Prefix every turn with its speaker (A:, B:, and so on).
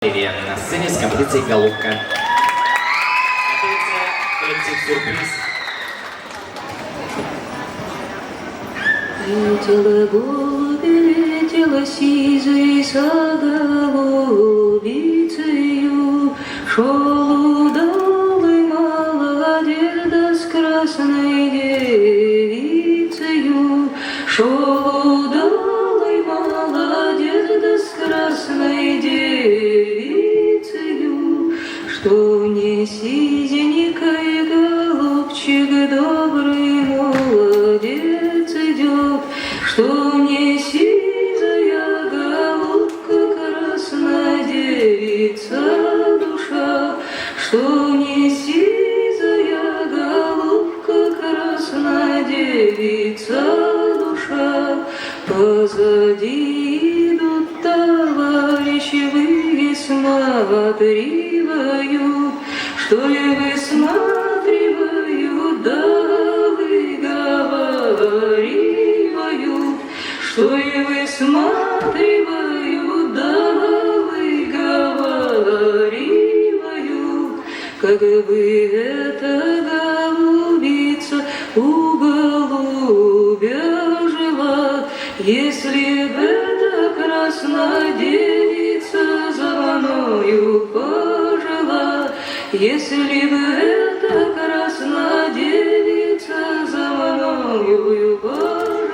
A: На сцене с композицией «Голубка». Готовится коллектив «Сюрприз».
B: Летела голубь, летела сизой за голубицею, шел удалый молодец, да с красной девицею, шел удалый молодец, да с красной девицею, что не сизенькой голубчик добрый молодец идет, что мне сизая голубка, красная девица душа, что мне сизая голубка, красная девица душа. Позади идут товарищи, высматривают, что ли высматривают, да выговаривают, что ли высматривают, да выговаривают, как бы эта голубица у голубя жила, если бы эта красная девица за мною пожила, если бы эта красная девица за мною пожила.